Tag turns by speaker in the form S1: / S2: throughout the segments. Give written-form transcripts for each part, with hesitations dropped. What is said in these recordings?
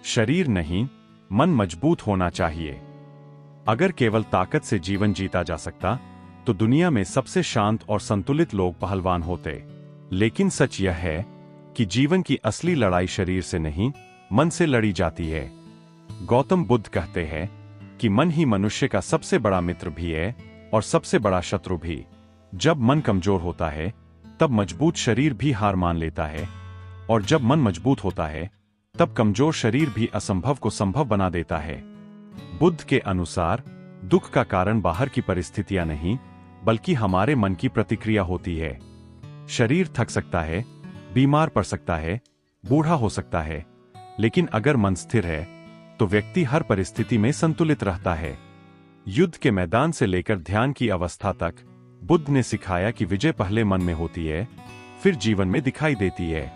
S1: शरीर नहीं, मन मजबूत होना चाहिए। अगर केवल ताकत से जीवन जीता जा सकता तो दुनिया में सबसे शांत और संतुलित लोग पहलवान होते। लेकिन सच यह है कि जीवन की असली लड़ाई शरीर से नहीं, मन से लड़ी जाती है। गौतम बुद्ध कहते हैं कि मन ही मनुष्य का सबसे बड़ा मित्र भी है और सबसे बड़ा शत्रु भी। जब मन कमजोर होता है तब मजबूत शरीर भी हार मान लेता है, और जब मन मजबूत होता है तब कमजोर शरीर भी असंभव को संभव बना देता है। बुद्ध के अनुसार दुख का कारण बाहर की परिस्थितियां नहीं, बल्कि हमारे मन की प्रतिक्रिया होती है। शरीर थक सकता है, बीमार पड़ सकता है, बूढ़ा हो सकता है, लेकिन अगर मन स्थिर है तो व्यक्ति हर परिस्थिति में संतुलित रहता है। युद्ध के मैदान से लेकर ध्यान की अवस्था तक बुद्ध ने सिखाया कि विजय पहले मन में होती है, फिर जीवन में दिखाई देती है।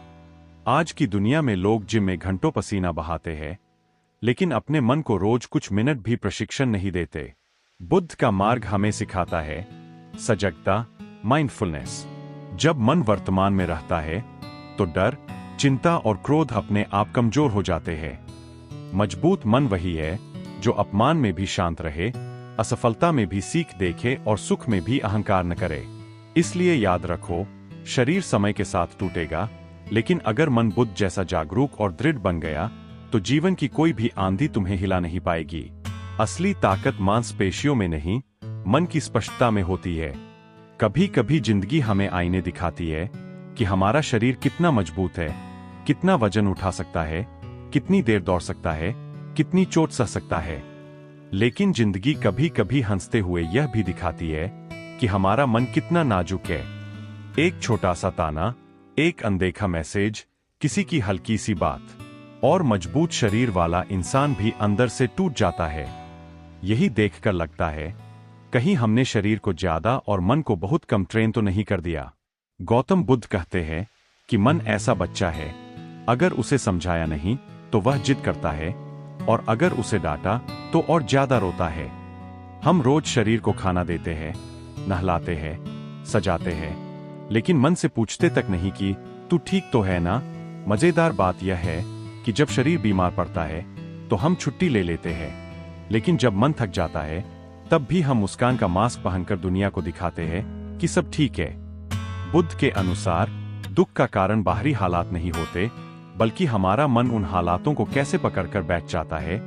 S1: आज की दुनिया में लोग जिम में घंटों पसीना बहाते हैं, लेकिन अपने मन को रोज कुछ मिनट भी प्रशिक्षण नहीं देते। बुद्ध का मार्ग हमें सिखाता है सजगता, माइंडफुलनेस। जब मन वर्तमान में रहता है तो डर, चिंता और क्रोध अपने आप कमजोर हो जाते हैं। मजबूत मन वही है जो अपमान में भी शांत रहे, असफलता में भी सीख देखे और सुख में भी अहंकार न करे। इसलिए याद रखो, शरीर समय के साथ टूटेगा, लेकिन अगर मन बुद्ध जैसा जागरूक और दृढ़ बन गया तो जीवन की कोई भी आंधी तुम्हें हिला नहीं पाएगी। असली ताकत मांसपेशियों में नहीं, मन की स्पष्टता में होती है। कभी कभी जिंदगी हमें आईने दिखाती है कि हमारा शरीर कितना मजबूत है, कितना वजन उठा सकता है, कितनी देर दौड़ सकता है, कितनी चोट सह सकता है। लेकिन जिंदगी कभी कभी हंसते हुए यह भी दिखाती है कि हमारा मन कितना नाजुक है। एक छोटा सा ताना, एक अनदेखा मैसेज, किसी की हल्की सी बात, और मजबूत शरीर वाला इंसान भी अंदर से टूट जाता है। यही देखकर लगता है कहीं हमने शरीर को ज्यादा और मन को बहुत कम ट्रेन तो नहीं कर दिया। गौतम बुद्ध कहते हैं कि मन ऐसा बच्चा है, अगर उसे समझाया नहीं तो वह जिद करता है, और अगर उसे डांटा तो और ज्यादा रोता है। हम रोज शरीर को खाना देते हैं, नहलाते हैं, सजाते हैं, लेकिन मन से पूछते तक नहीं कि तू ठीक तो है ना। मजेदार बात यह है कि जब शरीर बीमार पड़ता है तो हम छुट्टी ले लेते हैं, लेकिन जब मन थक जाता है तब भी हम मुस्कान का मास्क पहनकर दुनिया को दिखाते हैं कि सब ठीक है। बुद्ध के अनुसार दुख का कारण बाहरी हालात नहीं होते, बल्कि हमारा मन उन हालातों को कैसे पकड़कर बैठ जाता है,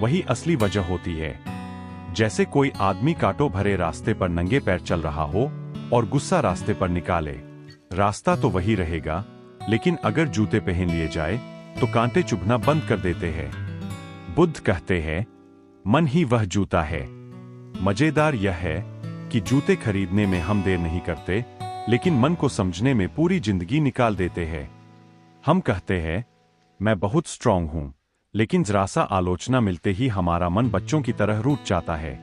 S1: वही असली वजह होती है। जैसे कोई आदमी कांटों भरे रास्ते पर नंगे पैर चल रहा हो और गुस्सा रास्ते पर निकाले, रास्ता तो वही रहेगा, लेकिन अगर जूते पहन लिए जाए तो कांटे चुभना बंद कर देते हैं। बुद्ध कहते हैं मन ही वह जूता है। मजेदार यह है कि जूते खरीदने में हम देर नहीं करते, लेकिन मन को समझने में पूरी जिंदगी निकाल देते हैं। हम कहते हैं मैं बहुत स्ट्रांग हूं, लेकिन जरा सा आलोचना मिलते ही हमारा मन बच्चों की तरह रूठ जाता है।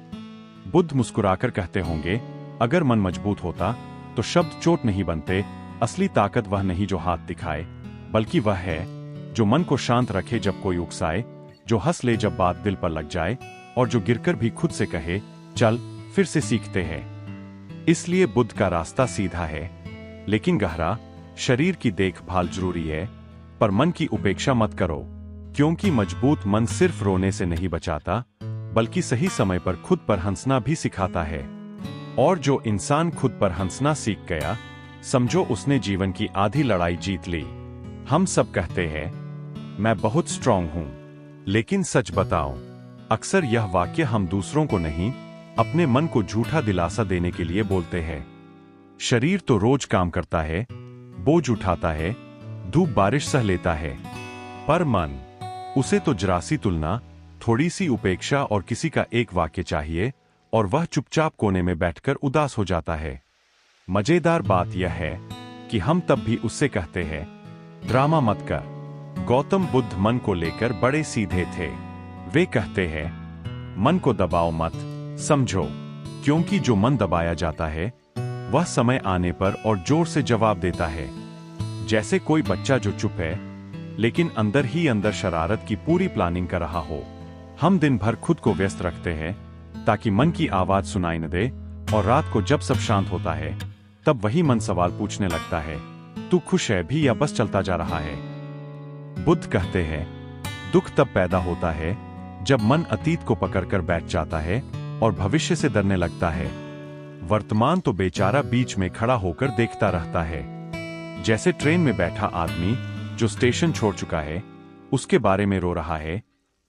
S1: बुद्ध मुस्कुराकर कहते होंगे अगर मन मजबूत होता तो शब्द चोट नहीं बनते। असली ताकत वह नहीं जो हाथ दिखाए, बल्कि वह है जो मन को शांत रखे जब कोई उकसाए, जो हंस ले जब बात दिल पर लग जाए, और जो गिरकर भी खुद से कहे चल फिर से सीखते हैं। इसलिए बुद्ध का रास्ता सीधा है, लेकिन गहरा। शरीर की देखभाल जरूरी है, पर मन की उपेक्षा मत करो, क्योंकि मजबूत मन सिर्फ रोने से नहीं बचाता, बल्कि सही समय पर खुद पर हंसना भी सिखाता है। और जो इंसान खुद पर हंसना सीख गया, समझो उसने जीवन की आधी लड़ाई जीत ली। हम सब कहते हैं मैं बहुत स्ट्रांग हूं, लेकिन सच बताओ, अक्सर यह वाक्य हम दूसरों को नहीं, अपने मन को झूठा दिलासा देने के लिए बोलते हैं। शरीर तो रोज काम करता है, बोझ उठाता है, धूप बारिश सह लेता है, पर मन, उसे तो जरा सी तुलना, थोड़ी सी उपेक्षा और किसी का एक वाक्य चाहिए, और वह चुपचाप कोने में बैठकर उदास हो जाता है। मजेदार बात यह है कि हम तब भी उससे कहते हैं ड्रामा मत कर। गौतम बुद्ध मन को लेकर बड़े सीधे थे। वे कहते हैं मन को दबाओ मत, समझो, क्योंकि जो मन दबाया जाता है वह समय आने पर और जोर से जवाब देता है। जैसे कोई बच्चा जो चुप है, लेकिन अंदर ही अंदर शरारत की पूरी प्लानिंग कर रहा हो। हम दिन भर खुद को व्यस्त रखते हैं ताकि मन की आवाज सुनाई न दे, और रात को जब सब शांत होता है तब वही मन सवाल पूछने लगता है तू खुश है भी या बस चलता जा रहा है। बुद्ध कहते हैं दुख तब पैदा होता है जब मन अतीत को पकड़कर बैठ जाता है और भविष्य से डरने लगता है। वर्तमान तो बेचारा बीच में खड़ा होकर देखता रहता है, जैसे ट्रेन में बैठा आदमी जो स्टेशन छोड़ चुका है उसके बारे में रो रहा है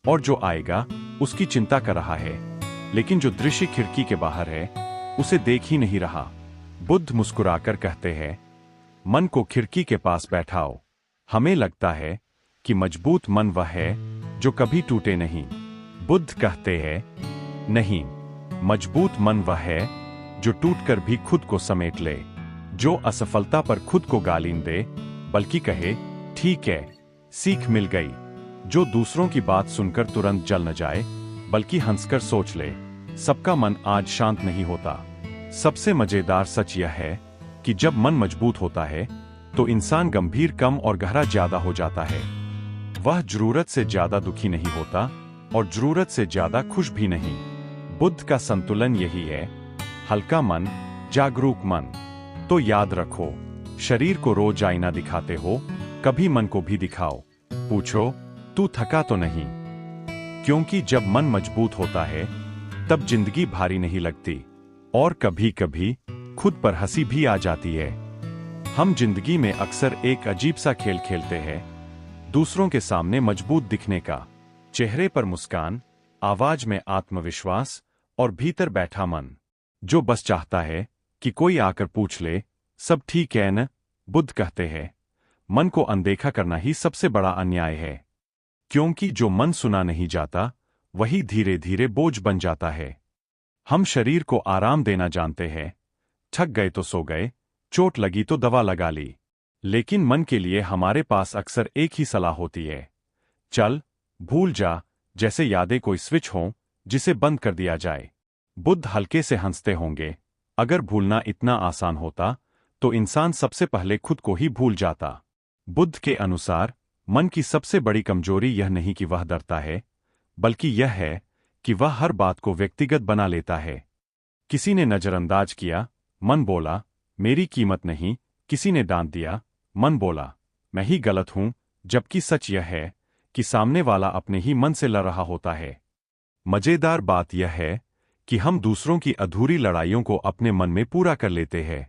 S1: और जो आएगा उसकी चिंता कर रहा है, लेकिन जो दृश्य खिड़की के बाहर है उसे देख ही नहीं रहा। बुद्ध मुस्कुराकर कहते हैं, मन को खिड़की के पास बैठाओ। हमें लगता है कि मजबूत मन वह है जो कभी टूटे नहीं। बुद्ध कहते हैं, नहीं, मजबूत मन वह है जो टूटकर भी खुद को समेट ले, जो असफलता पर खुद को गाली न दे बल्कि कहे, ठीक है, सीख मिल गई, जो दूसरों की बात सुनकर तुरंत जल न जाए बल्कि हंसकर सोच ले, सबका मन आज शांत नहीं होता। सबसे मजेदार सच यह है कि जब मन मजबूत होता है तो इंसान गंभीर कम और गहरा ज्यादा हो जाता है। वह जरूरत से ज्यादा दुखी नहीं होता और जरूरत से ज्यादा खुश भी नहीं। बुद्ध का संतुलन यही है, हल्का मन, जागरूक मन। तो याद रखो, शरीर को रोज आईना दिखाते हो, कभी मन को भी दिखाओ। पूछो, तू थका तो नहीं? क्योंकि जब मन मजबूत होता है तब जिंदगी भारी नहीं लगती और कभी कभी खुद पर हंसी भी आ जाती है। हम जिंदगी में अक्सर एक अजीब सा खेल खेलते हैं, दूसरों के सामने मजबूत दिखने का, चेहरे पर मुस्कान, आवाज में आत्मविश्वास और भीतर बैठा मन जो बस चाहता है कि कोई आकर पूछ ले, सब ठीक है न? बुद्ध कहते हैं, मन को अनदेखा करना ही सबसे बड़ा अन्याय है, क्योंकि जो मन सुना नहीं जाता वही धीरे धीरे बोझ बन जाता है। हम शरीर को आराम देना जानते हैं, थक गए तो सो गए, चोट लगी तो दवा लगा ली, लेकिन मन के लिए हमारे पास अक्सर एक ही सलाह होती है, चल, भूल जा, जैसे यादें कोई स्विच हो जिसे बंद कर दिया जाए। बुद्ध हल्के से हंसते होंगे, अगर भूलना इतना आसान होता तो इंसान सबसे पहले खुद को ही भूल जाता। बुद्ध के अनुसार मन की सबसे बड़ी कमजोरी यह नहीं कि वह डरता है, बल्कि यह है कि वह हर बात को व्यक्तिगत बना लेता है। किसी ने नजरअंदाज किया, मन बोला, मेरी कीमत नहीं। किसी ने डांट दिया, मन बोला, मैं ही गलत हूं, जबकि सच यह है कि सामने वाला अपने ही मन से लड़ रहा होता है। मजेदार बात यह है कि हम दूसरों की अधूरी लड़ाइयों को अपने मन में पूरा कर लेते हैं।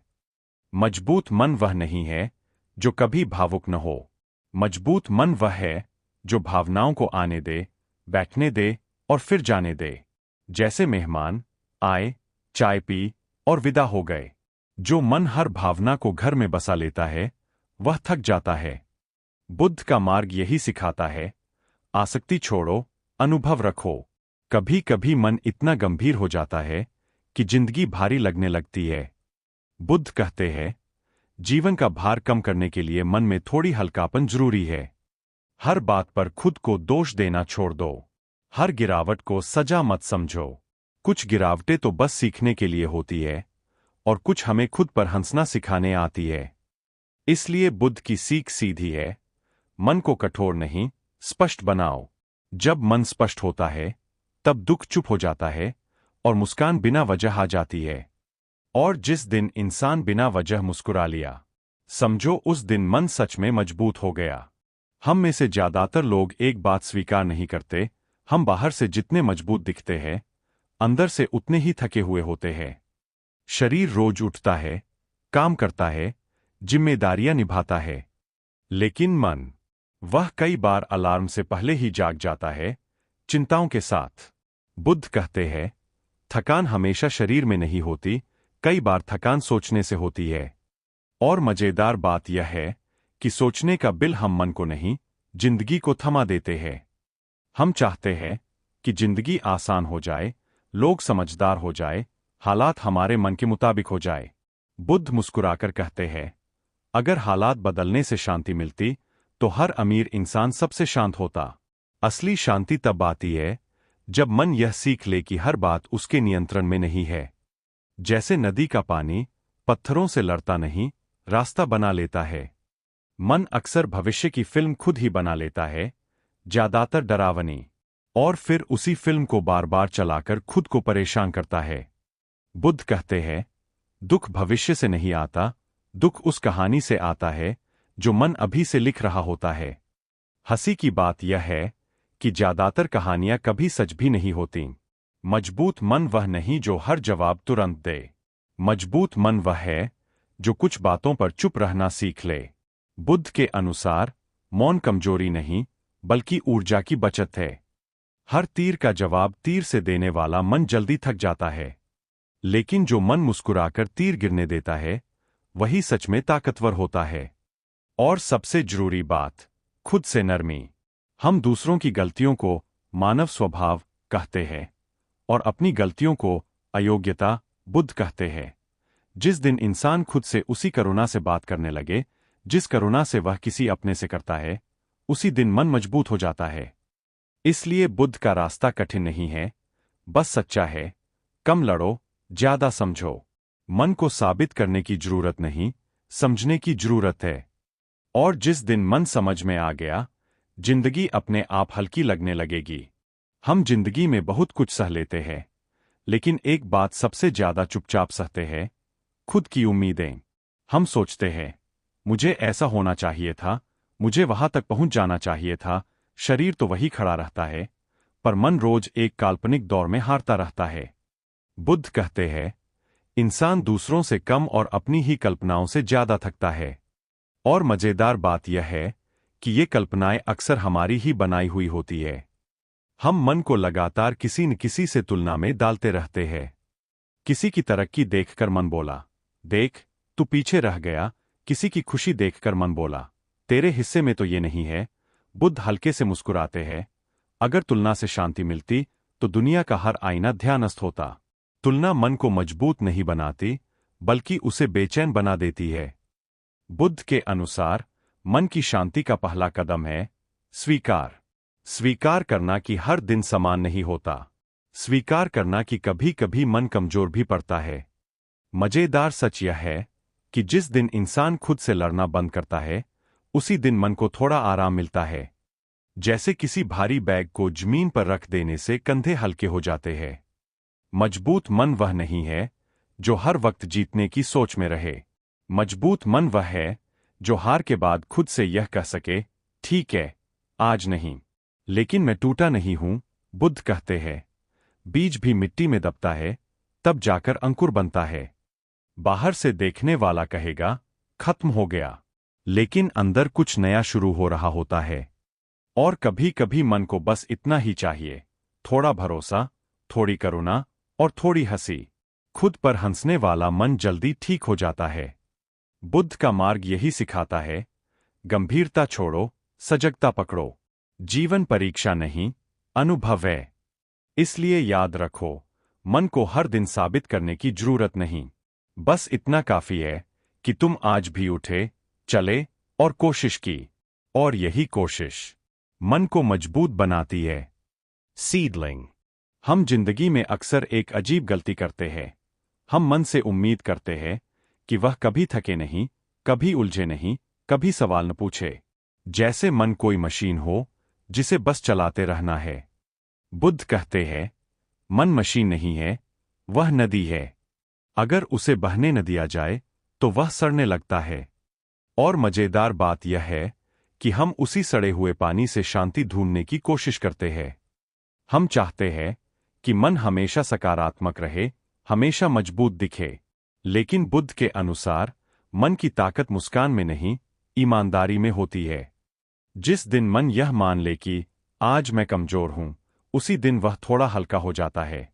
S1: मजबूत मन वह नहीं है जो कभी भावुक न हो। मजबूत मन वह है जो भावनाओं को आने दे, बैठने दे और फिर जाने दे। जैसे मेहमान आए, चाय पी और विदा हो गए। जो मन हर भावना को घर में बसा लेता है वह थक जाता है। बुद्ध का मार्ग यही सिखाता है, आसक्ति छोड़ो, अनुभव रखो। कभी कभी मन इतना गंभीर हो जाता है कि जिंदगी भारी लगने लगती है। बुद्ध कहते हैं, जीवन का भार कम करने के लिए मन में थोड़ी हल्कापन जरूरी है। हर बात पर खुद को दोष देना छोड़ दो, हर गिरावट को सजा मत समझो। कुछ गिरावटें तो बस सीखने के लिए होती है और कुछ हमें खुद पर हंसना सिखाने आती है। इसलिए बुद्ध की सीख सीधी है, मन को कठोर नहीं, स्पष्ट बनाओ। जब मन स्पष्ट होता है तब दुख चुप हो जाता है और मुस्कान बिना वजह आ जाती है। और जिस दिन इंसान बिना वजह मुस्कुरा लिया, समझो उस दिन मन सच में मजबूत हो गया। हम में से ज्यादातर लोग एक बात स्वीकार नहीं करते, हम बाहर से जितने मजबूत दिखते हैं अंदर से उतने ही थके हुए होते हैं। शरीर रोज उठता है, काम करता है, जिम्मेदारियां निभाता है, लेकिन मन, वह कई बार अलार्म से पहले ही जाग जाता है, चिंताओं के साथ। बुद्ध कहते हैं, थकान हमेशा शरीर में नहीं होती, कई बार थकान सोचने से होती है। और मजेदार बात यह है कि सोचने का बिल हम मन को नहीं, जिंदगी को थमा देते हैं। हम चाहते हैं कि जिंदगी आसान हो जाए, लोग समझदार हो जाए, हालात हमारे मन के मुताबिक हो जाए। बुद्ध मुस्कुराकर कहते हैं, अगर हालात बदलने से शांति मिलती तो हर अमीर इंसान सबसे शांत होता। असली शांति तब आती है जब मन यह सीख ले कि हर बात उसके नियंत्रण में नहीं है। जैसे नदी का पानी पत्थरों से लड़ता नहीं, रास्ता बना लेता है। मन अक्सर भविष्य की फिल्म खुद ही बना लेता है, ज्यादातर डरावनी, और फिर उसी फिल्म को बार बार चलाकर खुद को परेशान करता है। बुद्ध कहते हैं, दुख भविष्य से नहीं आता, दुख उस कहानी से आता है जो मन अभी से लिख रहा होता है। हंसी की बात यह है कि ज्यादातर कहानियां कभी सच भी नहीं होती। मजबूत मन वह नहीं जो हर जवाब तुरंत दे। मजबूत मन वह है जो कुछ बातों पर चुप रहना सीख ले। बुद्ध के अनुसार मौन कमजोरी नहीं, बल्कि ऊर्जा की बचत है। हर तीर का जवाब तीर से देने वाला मन जल्दी थक जाता है, लेकिन जो मन मुस्कुराकर तीर गिरने देता है, वही सच में ताकतवर होता है। और सबसे जरूरी बात, खुद से नरमी। हम दूसरों की गलतियों को मानव स्वभाव कहते हैं और अपनी गलतियों को अयोग्यता बुद्ध कहते हैं। जिस दिन इंसान खुद से उसी करुणा से बात करने लगे जिस करुणा से वह किसी अपने से करता है, उसी दिन मन मजबूत हो जाता है। इसलिए बुद्ध का रास्ता कठिन नहीं है, बस सच्चा है। कम लड़ो, ज्यादा समझो। मन को साबित करने की जरूरत नहीं, समझने की जरूरत है। और जिस दिन मन समझ में आ गया, जिंदगी अपने आप हल्की लगने लगेगी। हम जिंदगी में बहुत कुछ सह लेते हैं, लेकिन एक बात सबसे ज्यादा चुपचाप सहते हैं, खुद की उम्मीदें। हम सोचते हैं, मुझे ऐसा होना चाहिए था, मुझे वहां तक पहुंच जाना चाहिए था। शरीर तो वही खड़ा रहता है, पर मन रोज एक काल्पनिक दौर में हारता रहता है। बुद्ध कहते हैं, इंसान दूसरों से कम और अपनी ही कल्पनाओं से ज्यादा थकता है। और मजेदार बात यह है कि ये कल्पनाएं अक्सर हमारी ही बनाई हुई होती है। हम मन को लगातार किसी न किसी से तुलना में डालते रहते हैं। किसी की तरक्की देखकर मन बोला, देख, तू पीछे रह गया। किसी की खुशी देखकर मन बोला, तेरे हिस्से में तो ये नहीं है। बुद्ध हल्के से मुस्कुराते हैं, अगर तुलना से शांति मिलती तो दुनिया का हर आईना ध्यानस्थ होता। तुलना मन को मजबूत नहीं बनाती, बल्कि उसे बेचैन बना देती है। बुद्ध के अनुसार मन की शांति का पहला कदम है स्वीकार। स्वीकार करना कि हर दिन समान नहीं होता। स्वीकार करना कि कभी कभी मन कमजोर भी पड़ता है। मजेदार सच यह है कि जिस दिन इंसान खुद से लड़ना बंद करता है, उसी दिन मन को थोड़ा आराम मिलता है। जैसे किसी भारी बैग को जमीन पर रख देने से कंधे हल्के हो जाते हैं। मजबूत मन वह नहीं है जो हर वक्त जीतने की सोच में रहे। मजबूत मन वह है जो हार के बाद खुद से यह कह सके, ठीक है, आज नहीं, लेकिन मैं टूटा नहीं हूं। बुद्ध कहते हैं, बीज भी मिट्टी में दबता है, तब जाकर अंकुर बनता है। बाहर से देखने वाला कहेगा, खत्म हो गया, लेकिन अंदर कुछ नया शुरू हो रहा होता है। और कभी कभी मन को बस इतना ही चाहिए, थोड़ा भरोसा, थोड़ी करुणा और थोड़ी हंसी। खुद पर हंसने वाला मन जल्दी ठीक हो जाता है। बुद्ध का मार्ग यही सिखाता है, गंभीरता छोड़ो, सजगता पकड़ो। जीवन परीक्षा नहीं, अनुभव है। इसलिए याद रखो, मन को हर दिन साबित करने की जरूरत नहीं। बस इतना काफी है कि तुम आज भी उठे, चले और कोशिश की। और यही कोशिश मन को मजबूत बनाती है। सीडलिंग। हम जिंदगी में अक्सर एक अजीब गलती करते हैं। हम मन से उम्मीद करते हैं कि वह कभी थके नहीं, कभी उलझे नहीं, कभी सवाल न पूछे। जैसे मन कोई मशीन हो जिसे बस चलाते रहना है। बुद्ध कहते हैं, मन मशीन नहीं है, वह नदी है। अगर उसे बहने न दिया जाए तो वह सड़ने लगता है। और मजेदार बात यह है कि हम उसी सड़े हुए पानी से शांति ढूंढने की कोशिश करते हैं। हम चाहते हैं कि मन हमेशा सकारात्मक रहे, हमेशा मजबूत दिखे। लेकिन बुद्ध के अनुसार मन की ताकत मुस्कान में नहीं, ईमानदारी में होती है। जिस दिन मन यह मान ले कि आज मैं कमजोर हूं, उसी दिन वह थोड़ा हल्का हो जाता है।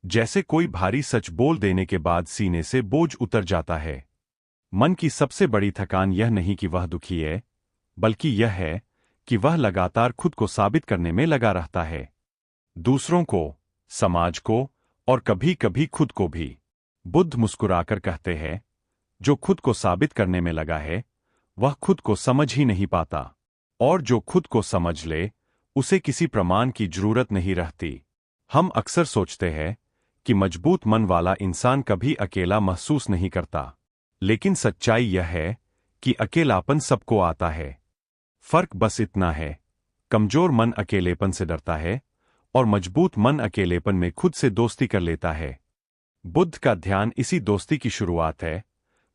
S1: जैसे कोई भारी सच बोल देने के बाद सीने से बोझ उतर जाता है। मन की सबसे बड़ी थकान यह नहीं कि वह दुखी है, बल्कि यह है कि वह लगातार खुद को साबित करने में लगा रहता है। दूसरों को, समाज को और कभी कभी खुद को भी। बुद्ध मुस्कुराकर कहते हैं, जो खुद को साबित करने में लगा है, वह खुद को समझ ही नहीं पाता। और जो खुद को समझ ले, उसे किसी प्रमाण की जरूरत नहीं रहती। हम अक्सर सोचते हैं कि मजबूत मन वाला इंसान कभी अकेला महसूस नहीं करता, लेकिन सच्चाई यह है कि अकेलापन सबको आता है। फर्क बस इतना है, कमजोर मन अकेलेपन से डरता है और मजबूत मन अकेलेपन में खुद से दोस्ती कर लेता है। बुद्ध का ध्यान इसी दोस्ती की शुरुआत है,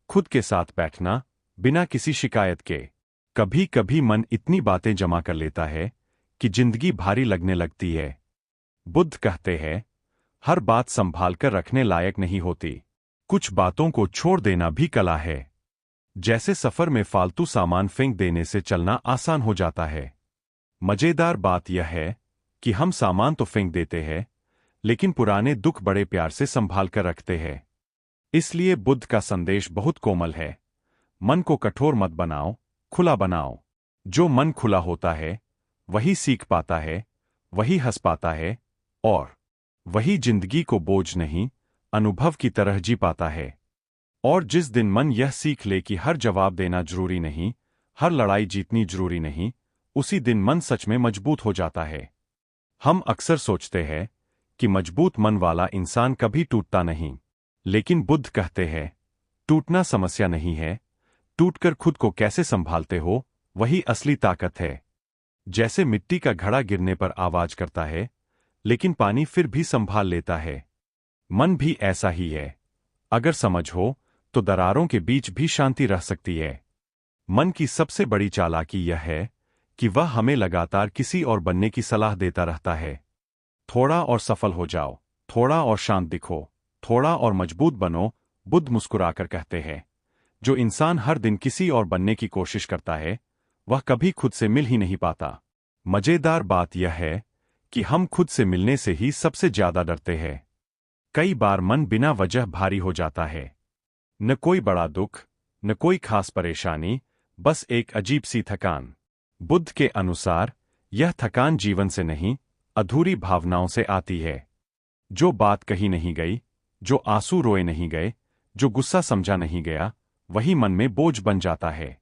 S1: खुद के साथ बैठना, बिना किसी शिकायत के। कभी कभी मन इतनी बातें जमा कर लेता है कि जिंदगी भारी लगने लगती है। बुद्ध कहते हैं, हर बात संभाल कर रखने लायक नहीं होती। कुछ बातों को छोड़ देना भी कला है। जैसे सफर में फालतू सामान फेंक देने से चलना आसान हो जाता है। मजेदार बात यह है कि हम सामान तो फेंक देते हैं, लेकिन पुराने दुख बड़े प्यार से संभाल कर रखते हैं। इसलिए बुद्ध का संदेश बहुत कोमल है। मन को कठोर मत बनाओ, खुला बनाओ। जो मन खुला होता है वही सीख पाता है, वही हंस पाता है, और वही जिंदगी को बोझ नहीं, अनुभव की तरह जी पाता है। और जिस दिन मन यह सीख ले कि हर जवाब देना जरूरी नहीं, हर लड़ाई जीतनी जरूरी नहीं, उसी दिन मन सच में मजबूत हो जाता है। हम अक्सर सोचते हैं कि मजबूत मन वाला इंसान कभी टूटता नहीं, लेकिन बुद्ध कहते हैं, टूटना समस्या नहीं है, टूटकर खुद को कैसे संभालते हो वही असली ताकत है। जैसे मिट्टी का घड़ा गिरने पर आवाज करता है, लेकिन पानी फिर भी संभाल लेता है। मन भी ऐसा ही है। अगर समझ हो तो दरारों के बीच भी शांति रह सकती है। मन की सबसे बड़ी चालाकी यह है कि वह हमें लगातार किसी और बनने की सलाह देता रहता है। थोड़ा और सफल हो जाओ, थोड़ा और शांत दिखो, थोड़ा और मजबूत बनो। बुद्ध मुस्कुराकर कहते हैं, जो इंसान हर दिन किसी और बनने की कोशिश करता है वह कभी खुद से मिल ही नहीं पाता। मजेदार बात यह है कि हम खुद से मिलने से ही सबसे ज्यादा डरते हैं। कई बार मन बिना वजह भारी हो जाता है। न कोई बड़ा दुख, न कोई खास परेशानी, बस एक अजीब सी थकान। बुद्ध के अनुसार यह थकान जीवन से नहीं, अधूरी भावनाओं से आती है। जो बात कही नहीं गई, जो आंसू रोए नहीं गए, जो गुस्सा समझा नहीं गया, वही मन में बोझ बन जाता है।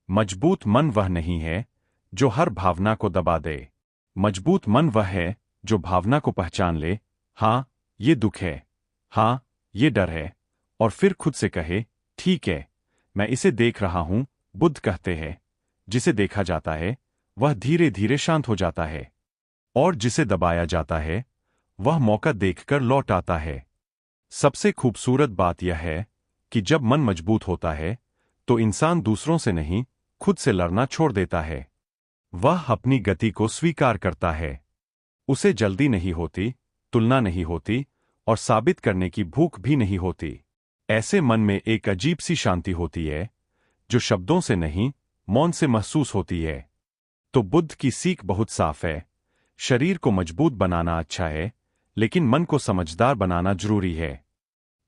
S1: मजबूत मन वह नहीं है जो हर भावना को दबा दे। मजबूत मन वह है जो भावना को पहचान ले, हाँ ये दुख है, हाँ ये डर है, और फिर खुद से कहे, ठीक है, मैं इसे देख रहा हूं। बुद्ध कहते हैं, जिसे देखा जाता है वह धीरे धीरे शांत हो जाता है, और जिसे दबाया जाता है वह मौका देखकर लौट आता है। सबसे खूबसूरत बात यह है कि जब मन मजबूत होता है तो इंसान दूसरों से नहीं, खुद से लड़ना छोड़ देता है। वह अपनी गति को स्वीकार करता है। उसे जल्दी नहीं होती, तुलना नहीं होती, और साबित करने की भूख भी नहीं होती। ऐसे मन में एक अजीब सी शांति होती है जो शब्दों से नहीं, मौन से महसूस होती है। तो बुद्ध की सीख बहुत साफ है। शरीर को मजबूत बनाना अच्छा है, लेकिन मन को समझदार बनाना जरूरी है।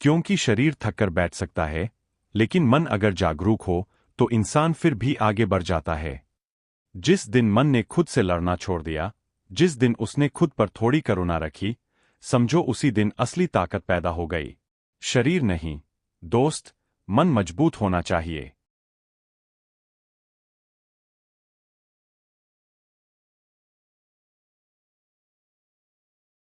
S1: क्योंकि शरीर थक कर बैठ सकता है, लेकिन मन अगर जागरूक हो तो इंसान फिर भी आगे बढ़ जाता है। जिस दिन मन ने खुद से लड़ना छोड़ दिया, जिस दिन उसने खुद पर थोड़ी करुणा रखी, समझो उसी दिन असली ताकत पैदा हो गई। शरीर नहीं, दोस्त, मन मजबूत होना चाहिए।